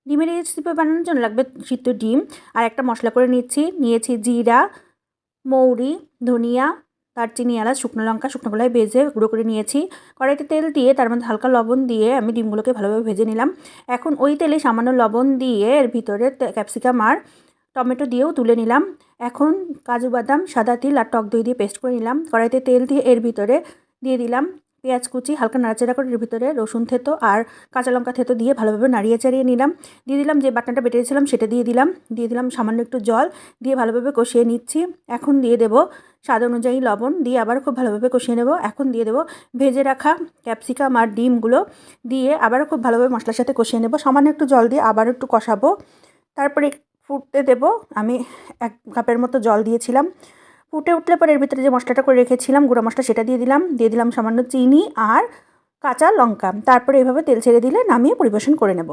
ডিমের এই রেসিপি বানানোর জন্য লাগবে সিদ্ধ ডিম আর একটা মশলা করে নিয়েছি জিরা, মৌরি, ধনিয়া, দারচিনি, এলাচ, শুকনো লঙ্কা শুকনো কড়াইয়ে ভেজে গুঁড়ো করে নিয়েছি। কড়াইতে তেল দিয়ে তার মধ্যে হালকা লবণ দিয়ে আমি ডিমগুলোকে ভালোভাবে ভেজে নিলাম। এখন ওই তেলে সামান্য লবণ দিয়ে এর ভিতরে ক্যাপসিকাম আর টমেটো দিয়েও তুলে নিলাম। এখন কাজু বাদাম, সাদা তিল আর টক দই দিয়ে পেস্ট করে নিলাম। কড়াইতে তেল দিয়ে এর ভিতরে দিয়ে দিলাম পেঁয়াজ কুচি, হালকা নাড়াচাড়া করে এর ভিতরে রসুন থেতো আর কাঁচা লঙ্কা থেতো দিয়ে ভালোভাবে নাড়িয়ে চাড়িয়ে নিলাম। দিয়ে দিলাম যে বাটনাটা বেটে রেখেছিলাম সেটা দিয়ে দিলাম সামান্য একটু জল দিয়ে ভালোভাবে কষিয়ে নিচ্ছি। এখন দিয়ে দেবো স্বাদ অনুযায়ী লবণ দিয়ে আবার খুব ভালোভাবে কষিয়ে নেব। এখন দিয়ে দেবো ভেজে রাখা ক্যাপসিকাম আর ডিমগুলো দিয়ে আবারও খুব ভালোভাবে মশলার সাথে কষিয়ে নেব। সামান্য একটু জল দিয়ে আবারও একটু কষাবো। তারপরে ফুটতে দেবো। আমি 1 কাপের মতো জল দিয়েছিলাম। ফুটে উঠলে পরে এর ভিতরে যে মশলাটা করে রেখেছিলাম গুঁড়ো মশলা সেটা দিয়ে দিলাম সামান্য চিনি আর কাঁচা লঙ্কা। তারপরে এভাবে তেল ছেড়ে দিলে নামিয়ে পরিবেশন করে নেব।